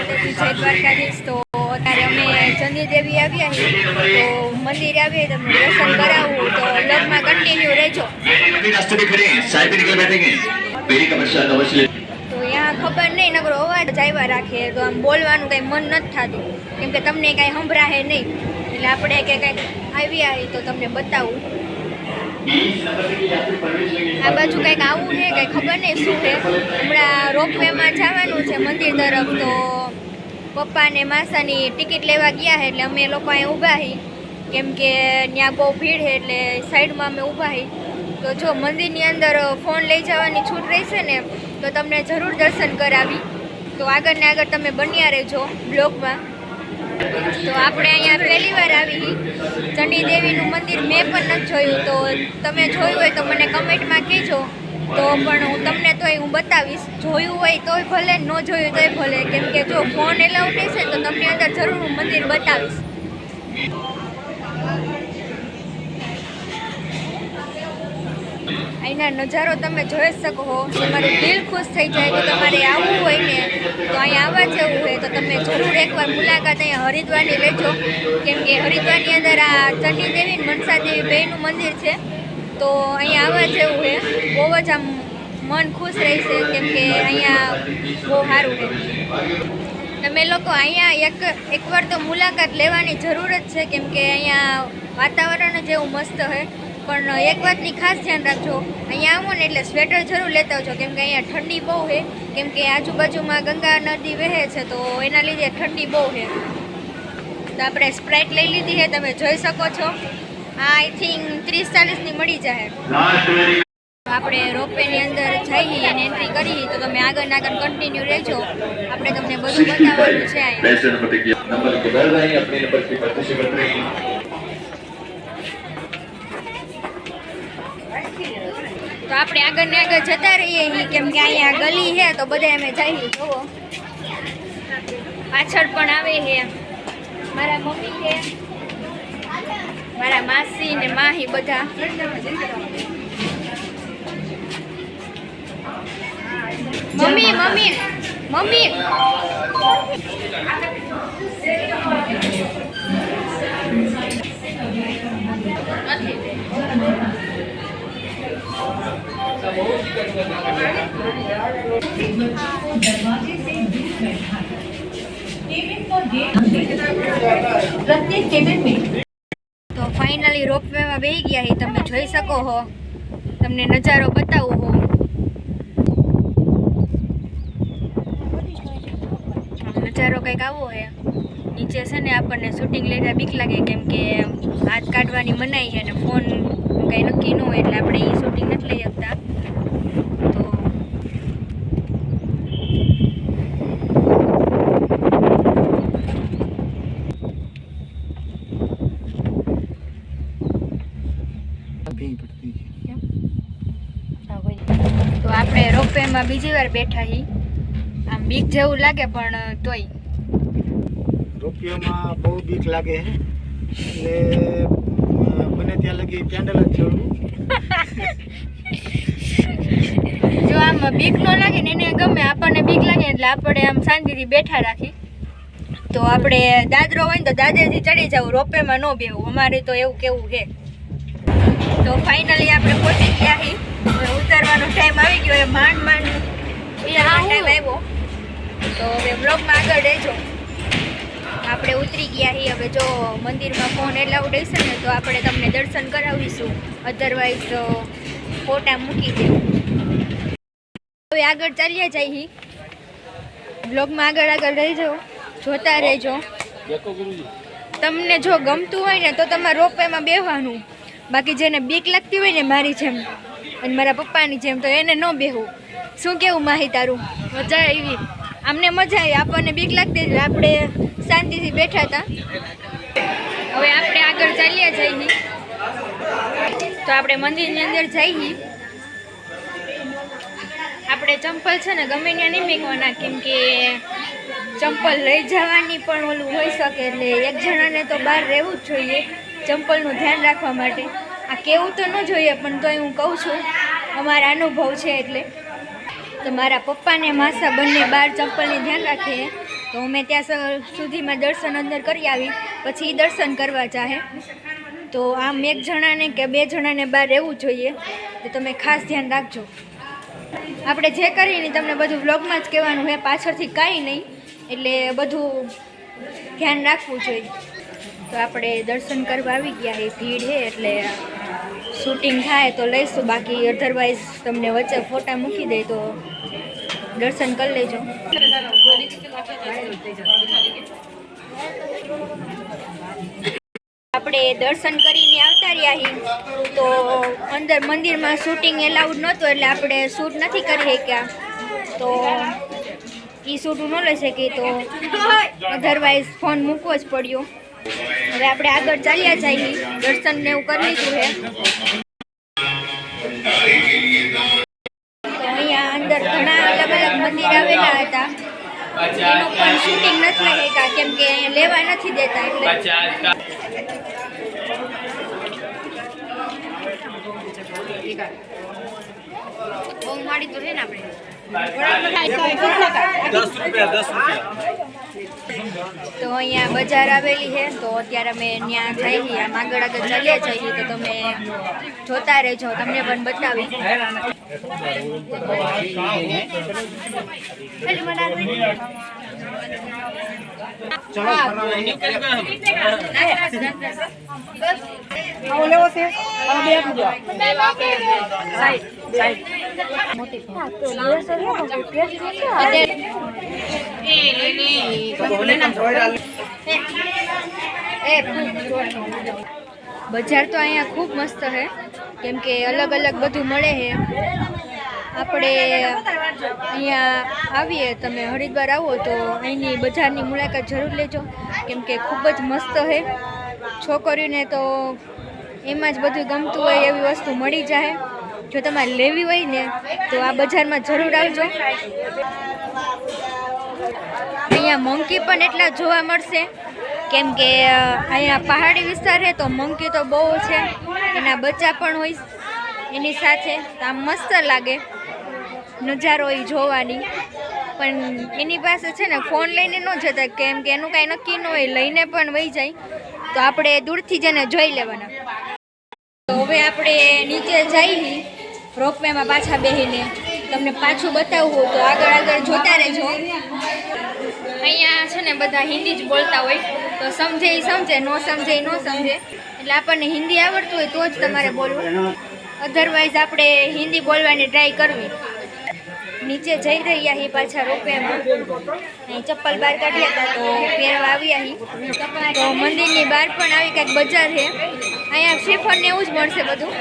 માતાજી, જય દ્વારકાધીશ। તો અત્યારે અમે ચંદી દેવી આવ્યા છીએ, તો મંદિરે આવીએ તમને દર્શન કરાવું, તો વ્લોગમાં કન્ટિન્યુ રહેજો। તો यहाँ ખબર નહીં, નકરો અવાજ જ આવ્યા રાખે, તો આમ બોલવાનું કંઈ મન નથી થતું, કેમ કે તમને કાંઈ સંભળાશે નહીં, એટલે આપણે કે કંઈક આવ્યા તો તમને બતાવું। આ બાજુ કંઈક આવું છે, કંઈ ખબર નહીં શું છે। હમણાં રોપવેમાં જવાનું છે મંદિર તરફ, તો પપ્પા ને માસાની ટિકિટ લેવા ગયા છે, એટલે અમે લોકો અહીં ઊભા છીએ, કેમ કે ત્યાં બહુ ભીડ છે, એટલે સાઈડમાં અમે ઊભા છીએ। તો જો મંદિરની અંદર ફોન લઈ જવાની છૂટ રહેશે ને, તો તમને જરૂર દર્શન કરાવી, તો આગળ ને આગળ તમે બન્યા રહેજો બ્લોગમાં। તો આપણે અહીંયા પહેલી વાર આવી ચંડી દેવીનું મંદિર મેં પણ નથી જોયું, તો તમે જોયું હોય તો મને કમેન્ટમાં કહેજો, તો પણ હું તમને તોય હું બતાવીશ। જોયું હોય તોય ભલે, ન જોયું તોય ભલે, કેમ કે જો ફોન એલાઉડ રહેશે તો તમને અંદર જરૂર હું મંદિર બતાવીશ। અહીંના નજારો તમે જોઈ શકો છો, તમારું દિલ ખુશ થઈ જાય। તો તમારે આવવું હોય ને તો અહીંયા આવવા જેવું હોય તો તમે જરૂર એકવાર મુલાકાત અહીંયા હરિદ્વારની લેજો, કેમ કે હરિદ્વારની અંદર આ ચંડી દેવી મનસા દેવી બેયનું મંદિર છે, તો અહીંયા આવવા જેવું છે। બહુ જ આમ મન ખુશ રહેશે, કેમ કે અહીંયા બહુ સારું છે। તમે લોકો અહીંયા એકવાર તો મુલાકાત લેવાની જરૂર જ છે, કેમ કે અહીંયા વાતાવરણ જ એવું મસ્ત છે। પણ એક વાતની ખાસ ધ્યાન રાખજો, અહીંયા આવો ને એટલે સ્વેટર જરૂર લેતા આવજો, કેમ કે અહીંયા ઠંડી બહુ છે, કેમ કે આજુબાજુમાં ગંગા નદી વહે છે, તો એના લીધે ઠંડી બહુ છે। તો આપણે સ્પ્રાઇટ લઈ લીધી છે, તમે જોઈ શકો છો। આ આઈ થિંક 30-40ની મળી જાય। આપણે રોપવેની અંદર જઈએ અને એન્ટ્રી કરી, તો તમે આગળ કન્ટિન્યુ રહેજો, આપણે તમને બધું બતાવવાનું છે અહીંયા। તો આપણે આગળ ને આગળ જતા રહીએ, કેમ કે અહીંયા ગલી છે, તો બધા અમે જઈએ। જોવો પાછળ પણ આવે છે મારા મમ્મી છે, મારા માસી ને માહી બધા। મમ્મી મમ્મી મમ્મી તો ફાઇનલી રોપવેમાં બેસી ગયા છે, તમે જોઈ શકો છો, તમને નજારો બતાવું હો। નજારો કંઈક આવો છે, નીચે છે ને આપણને શૂટિંગ લેતા બીક લાગે, કેમ કે હાથ કાઢવાની મનાઈ છે અને ફોન કંઈ નક્કી ન હોય, એટલે આપણે એ શૂટિંગ નથી લઈ શકતા। તો આપણે રોપવેમાં બીજી વાર બેઠા છીએ, આમ બીક જેવું લાગે, પણ તોય રોપવેમાં બહુ બીક લાગે, એટલે બને ત્યાં લગી કેન્ડલ જ છોડવું। જો આમ બીક ન લાગે ને એને ગમે, આપણને બીક લાગે એટલે આપણે આમ શાંતિથી બેઠા રાખી। તો આપણે દાદરો હોય ને તો દાદરેથી ચડી જવું, રોપવેમાં ન બેવું, અમારે તો એવું કેવું છે। તો ફાઇનલી આપણે પહોંચી ગયા છીએ, ઉતારવાનો ટાઈમ આવી ગયો, એ માંડ ટાઈમ આવ્યો, તો હવે બ્લોગમાં આગળ રહેજો। આપણે ઉતરી ગયા છીએ, હવે જો મંદિરમાં ફોન એલાઉડ હશે ને તો આપણે તમને દર્શન કરાવીશું, અધરવાઇઝ ફોટા મૂકી દેવું। હવે આગળ ચાલ્યા જઈએ, બ્લોગમાં આગળ રહેજો, જોતા રહેજો। તમને જો ગમતું હોય ને તો તમારે રોપવેમાં બેસવાનું, બાકી જેને બીક લાગતી હોય ને મારી જેમ અને મારા પપ્પાની જેમ, તો એને ન બેહવું। શું કેવું માહી તારું? મજા આવી? અમને મજા આવી, આપણને બીક લાગતી એટલે આપણે શાંતિથી બેઠા હતા। હવે આપણે આગળ ચાલ્યા જઈએ, તો આપણે મંદિરની અંદર જઈએ। આપણે ચંપલ છે ને ગમે ત્યાં નહીં મેકવાના, કેમ કે ચંપલ લઈ જવાની પણ ઓલું હોઈ શકે, એટલે એક જણાને તો બહાર રહેવું જ જોઈએ ચંપલનું ધ્યાન રાખવા માટે। આ કેવું તો ન જોઈએ, પણ તોય હું કહું છું, અમારા અનુભવ છે એટલે। તો મારા પપ્પા ને માસા બંને બહાર ચંપલની ધ્યાન રાખે, તો અમે ત્યાં સુધીમાં દર્શન અંદર કરી આવી, પછી ઈ દર્શન કરવા ચાહે તો આમ એક જણાને કે બે જણાને બહાર રહેવું જોઈએ, તો તમે ખાસ ધ્યાન રાખજો. આપણે જે કરીને તમને બધું વ્લોગમાં જ કહેવાનું છે, પાછળથી કાંઈ નહીં, એટલે બધું ધ્યાન રાખવું જોઈએ. તો આપણે દર્શન કરવા આવી ગયા છે, ભીડ છે એટલે શૂટિંગ થાય તો લઈશું, બાકી અધરવાઇઝ તમને વચ્ચે ફોટા મૂકી દે તો દર્શન કરી લેજો. આપણે દર્શન કરીને આવતા રહ્યા છીએ તો અંદર મંદિરમાં શૂટિંગ એલાઉડ નહોતું, એટલે આપણે શૂટ નથી કરી શક્યા, તો એ શૂટ ન લઈ શકીએ, તો અધરવાઇઝ ફોન મૂકવો જ પડ્યો. હવે આપણે આગળ ચાલ્યા જઈએ, દર્શન ને એવું કરી લીધું છે. તો અહીંયા અંદર ઘણા અલગ અલગ મંદિર આવેલા હતા, એનું પણ શૂટિંગ નથી લઈ શક્યા કેમ કે અહીંયા લેવા નથી દેતા, એટલે બહુ માડી તો છે ને તો અહીંયા બજાર આવેલી છે, તો અત્યારે અમે ત્યાં જઈએ, આમ આગળ આગળ ચાલ્યા જઈએ તો તમે જોતા રહેજો, તમને પણ બતાવી. બજાર તો અહીંયા ખૂબ મસ્ત છે કેમ કે અલગ અલગ બધું મળે છે. આપણે અહીંયા આવીએ, તમે હરિદ્વાર આવો તો અહીંની બજારની મુલાકાત જરૂર લેજો કેમ કે ખૂબ જ મસ્ત છે. છોકરીઓને તો એમાં જ બધું ગમતું હોય એવી વસ્તુ મળી જાય. જો તમારે લેવી હોય ને તો આ બજારમાં જરૂર આવજો. અહીંયા મંકી પણ એટલા જોવા મળશે કેમ કે અહીંયા પહાડી વિસ્તાર છે તો મંકી તો બહુ છે, એના બચ્ચા પણ હોય એની સાથે, તો આમ મસ્ત લાગે નજારો એ જોવાની. પણ એની પાસે છે ને ફોન લઈને ન જતા કેમ કે એનું કાંઈ નક્કી ન હોય, લઈને પણ વહી જાય, તો આપણે દૂરથી જઈને જોઈ લેવાના. તો હવે આપણે નીચે જઈએ રોપવેમાં પાછા બેસીને, તમને પાછું બતાવવું તો આગળ આગળ જોતા રહેજો. અહીંયા છે ને બધા હિન્દી જ બોલતા હોય, તો સમજે એ સમજે, ન સમજે એ ન સમજે, એટલે આપણને હિન્દી આવડતું હોય તો જ તમારે બોલવું, અધરવાઇઝ આપણે હિન્દી બોલવાની ટ્રાય કરવી. નીચે જઈ રહ્યા છીએ પાછા રોપવેમાં, અહીં ચપ્પલ બહાર કાઢ્યા હતા તો પહેરવા આવ્યા છીએ. તો મંદિરની બહાર પણ આવી કંઈક બજાર છે, અહીંયા શ્રીફળ ને એવું જ મળશે બધું.